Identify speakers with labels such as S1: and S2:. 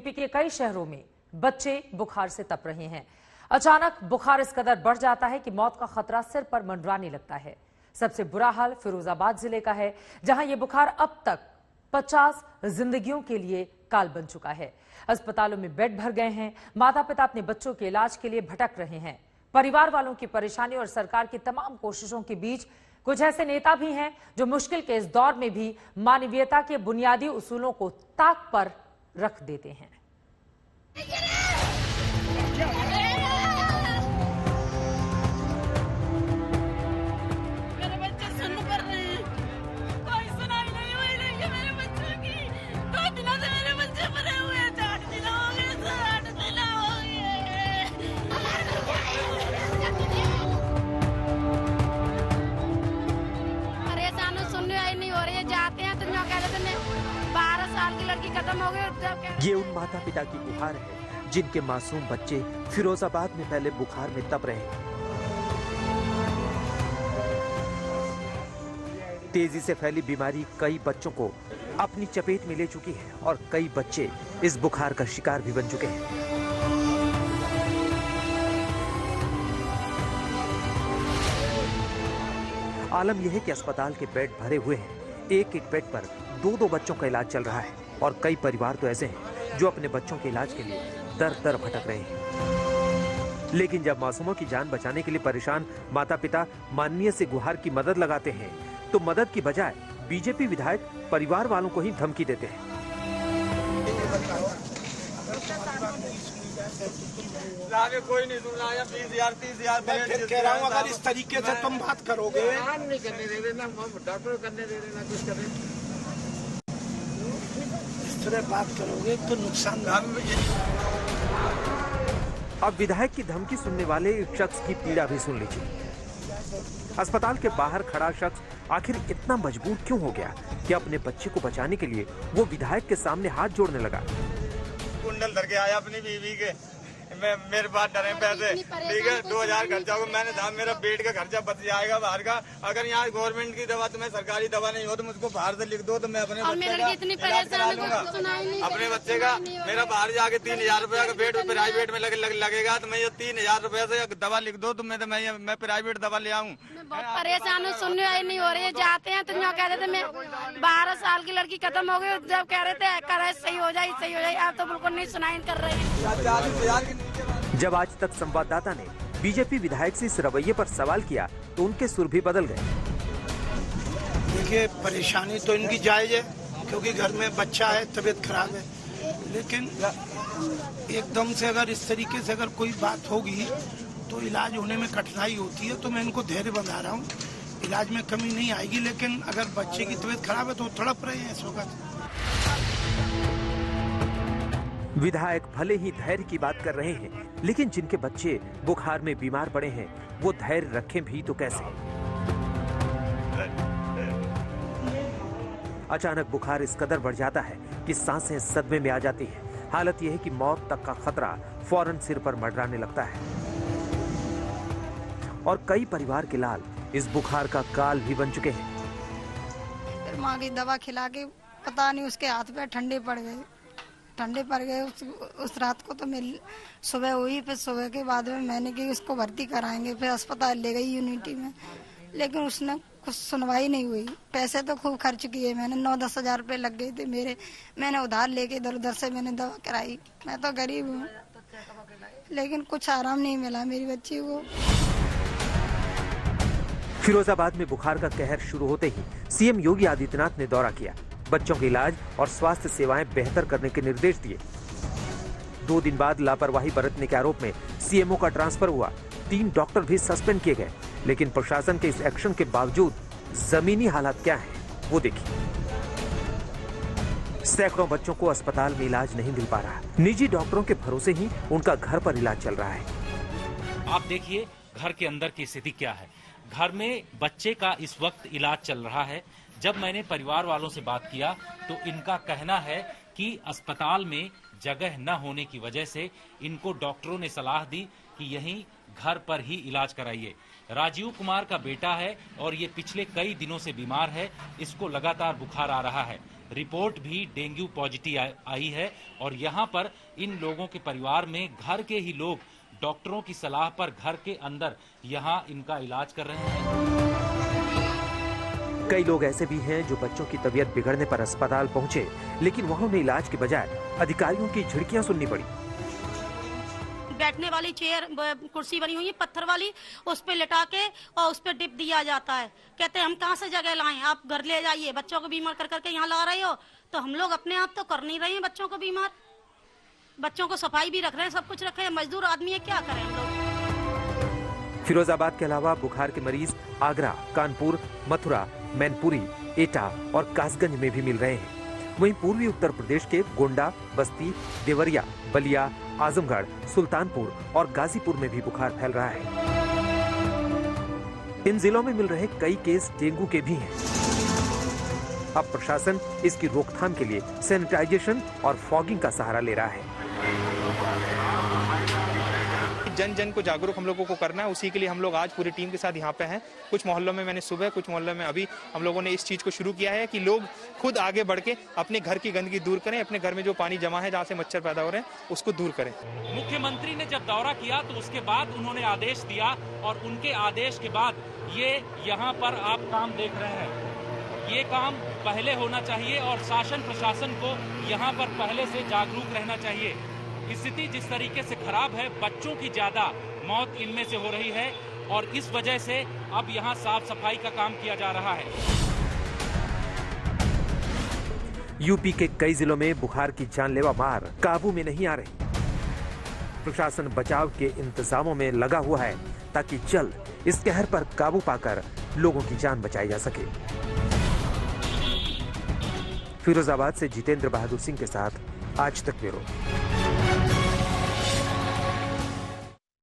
S1: UP के कई शहरों में बच्चे बुखार से तप रहे हैं। अचानक बुखार इस कदर बढ़ जाता है कि मौत का खतरा सिर पर मंडराने लगता है। सबसे बुरा हाल फिरोजाबाद जिले का है, जहां यह बुखार अब तक 50 जिंदगियों के लिए काल बन चुका है। अस्पतालों में बेड भर गए हैं। माता पिता अपने बच्चों के इलाज के लिए भटक रहे हैं। परिवार वालों की परेशानी और सरकार की तमाम कोशिशों के बीच कुछ ऐसे नेता भी हैं जो मुश्किल के इस दौर में भी मानवीयता के बुनियादी उसूलों को ताक पर रख देते हैं।
S2: खत्म हो गए।
S3: ये उन माता पिता की गुहार है जिनके मासूम बच्चे फिरोजाबाद में फैले बुखार में तप रहे हैं। तेजी से फैली बीमारी कई बच्चों को अपनी चपेट में ले चुकी है और कई बच्चे इस बुखार का शिकार भी बन चुके हैं। आलम यह है कि अस्पताल के बेड भरे हुए हैं। एक एक बेड पर दो बच्चों का इलाज चल रहा है और कई परिवार तो ऐसे हैं जो अपने बच्चों के इलाज के लिए दर दर भटक रहे हैं। लेकिन जब मासूमों की जान बचाने के लिए परेशान माता पिता माननीय से गुहार की मदद लगाते हैं तो मदद की बजाय बीजेपी विधायक परिवार वालों को ही धमकी देते हैं।
S4: कोई नहीं सुन रहा है। 20,000 30,000 मैं कह रहा हूँ, अगर इस तरीके से तुम बात करोगे,
S5: नहीं करने दे देना, डॉक्टर करने दे देना, कुछ करें।
S4: इस तरह बात करोगे तो नुकसान।
S3: अब विधायक की धमकी सुनने वाले एक शख्स की पीड़ा भी सुन लीजिए। अस्पताल के बाहर खड़ा शख्स आखिर इतना मजबूर क्यों हो गया कि अपने बच्चे को बचाने के लिए वो विधायक के सामने हाथ जोड़ने लगा।
S4: कुंडल धर के आया अपनी बीवी के, मैं मेरे पास डरे पैसे, ठीक है 2,000 खर्चा होगा। मैंने कहा मेरा बेड का खर्चा बच जाएगा बाहर का। अगर यहाँ गवर्नमेंट की दवा तुम्हें सरकारी दवा नहीं हो तो मुझको बाहर से लिख दो तो मैं अपने बच्चे का इलाज करा लूंगा। अपने बच्चे का मेरा बाहर जाके 3,000 रुपया का बेड प्राइवेट में लगेगा तो मैं ये 3,000 रुपया से दवा लिख दो तो मैं प्राइवेट दवा ले आऊँ।
S2: बहुत परेशान हूँ, सुनने नहीं हो रही है। जाते हैं तो यहाँ कह रहे थे मैं 12 साल की लड़की खत्म हो गई, जब कह रहे थे कर सही हो जाए, आप तो बिल्कुल नहीं सुनाई कर रहे हैं।
S3: जब आज तक संवाददाता ने बीजेपी विधायक से इस रवैये पर सवाल किया तो उनके सुर भी बदल गए।
S4: देखिए परेशानी तो इनकी जायज है क्योंकि घर में बच्चा है, तबीयत खराब है, लेकिन एकदम से अगर इस तरीके से अगर कोई बात होगी तो इलाज होने में कठिनाई होती है। तो मैं इनको धैर्य बंधा रहा हूँ, इलाज में कमी नहीं आएगी। लेकिन अगर बच्चे की तबीयत खराब है तो तड़प रहे हैं इस वक्त।
S3: विधायक भले ही धैर्य की बात कर रहे हैं, लेकिन जिनके बच्चे बुखार में बीमार पड़े हैं वो धैर्य रखें भी तो कैसे। अचानक बुखार इस कदर बढ़ जाता है कि सांसें सदमे में आ जाती हैं। हालत यह है कि मौत तक का खतरा फौरन सिर पर मंडराने लगता है और कई परिवार के लाल इस बुखार का काल भी बन चुके हैं।
S6: फिर माँ की दवा खिला के पता नहीं उसके हाथ पे ठंडे पड़ गए। उस रात को तो मेरी सुबह हुई, फिर सुबह के बाद में मैंने कि उसको भर्ती कराएंगे, फिर अस्पताल ले गई यूनिटी में, लेकिन उसने कुछ सुनवाई नहीं हुई। पैसे तो खूब खर्च किए मैंने, 9-10 हजार रुपये लग गए थे मेरे। मैंने उधार लेके इधर उधर से मैंने दवा कराई। मैं तो गरीब हूँ, लेकिन कुछ आराम नहीं मिला मेरी बच्ची को।
S3: फिरोजाबाद में बुखार का कहर शुरू होते ही सीएम योगी आदित्यनाथ ने दौरा किया, बच्चों के इलाज और स्वास्थ्य सेवाएं बेहतर करने के निर्देश दिए। 2 दिन बाद लापरवाही बरतने के आरोप में सीएमओ का ट्रांसफर हुआ। 3 डॉक्टर भी सस्पेंड किए गए। लेकिन प्रशासन के इस एक्शन के बावजूद जमीनी हालात क्या हैं, वो देखिए। सैकड़ों बच्चों को अस्पताल में इलाज नहीं मिल पा रहा। निजी डॉक्टरों के भरोसे ही उनका घर पर इलाज चल रहा है।
S7: आप देखिए घर के अंदर की स्थिति क्या है। घर में बच्चे का इस वक्त इलाज चल रहा है। जब मैंने परिवार वालों से बात किया तो इनका कहना है कि अस्पताल में जगह न होने की वजह से इनको डॉक्टरों ने सलाह दी कि यहीं घर पर ही इलाज कराइए। राजीव कुमार का बेटा है और ये पिछले कई दिनों से बीमार है। इसको लगातार बुखार आ रहा है। रिपोर्ट भी डेंगू पॉजिटिव आई है और यहाँ पर इन लोगों के परिवार में घर के ही लोग डॉक्टरों की सलाह पर घर के अंदर यहाँ इनका इलाज कर रहे हैं।
S3: कई लोग ऐसे भी हैं जो बच्चों की तबीयत बिगड़ने पर अस्पताल पहुंचे, लेकिन वहां उन्हें इलाज के बजाय अधिकारियों की झिड़कियां सुननी पड़ी।
S8: बैठने वाली चेयर कुर्सी बनी हुई है पत्थर वाली, उस पे लिटा के और उस पे डिप दिया जाता है। कहते हैं हम कहाँ से जगह लाएं, आप घर ले जाइए, बच्चों को बीमार कर करके यहाँ ला रहे हो। तो हम लोग अपने आप तो कर नहीं रहे हैं बच्चों को बीमार, बच्चों को सफाई भी रख रहे हैं, सब कुछ रख रहे हैं। मजदूर आदमी है, क्या करें हम लोग।
S3: फिरोजाबाद के अलावा बुखार के मरीज आगरा, कानपुर, मथुरा, मैनपुरी, एटा और कासगंज में भी मिल रहे हैं। वहीं पूर्वी उत्तर प्रदेश के गोंडा, बस्ती, देवरिया, बलिया, आजमगढ़, सुल्तानपुर और गाजीपुर में भी बुखार फैल रहा है। इन जिलों में मिल रहे कई केस डेंगू के भी हैं। अब प्रशासन इसकी रोकथाम के लिए सैनिटाइजेशन और फॉगिंग का सहारा ले रहा है।
S9: जन जन को जागरूक हम लोगों को करना है, उसी के लिए हम लोग आज पूरी टीम के साथ यहाँ पे हैं। कुछ मोहल्लों में मैंने सुबह, कुछ मोहल्लों में अभी हम लोगों ने इस चीज को शुरू किया है कि लोग खुद आगे बढ़ के अपने घर की गंदगी दूर करें, अपने घर में जो पानी जमा है जहाँ से मच्छर पैदा हो रहे हैं उसको दूर करें।
S7: मुख्यमंत्री ने जब दौरा किया तो उसके बाद उन्होंने आदेश दिया और उनके आदेश के बाद ये यहाँ पर आप काम देख रहे हैं, ये काम पहले होना चाहिए और शासन प्रशासन को यहाँ पर पहले से जागरूक रहना चाहिए। स्थिति जिस तरीके से खराब है, बच्चों की ज्यादा मौत इनमें से हो रही है और इस वजह से अब यहाँ साफ सफाई का काम किया जा रहा है।
S3: यूपी के कई जिलों में बुखार की जानलेवा मार काबू में नहीं आ रही। प्रशासन बचाव के इंतजामों में लगा हुआ है ताकि जल्द इस कहर पर काबू पाकर लोगों की जान बचाई जा सके। फिरोजाबाद से जितेंद्र बहादुर सिंह के साथ आज तक ब्यूरो।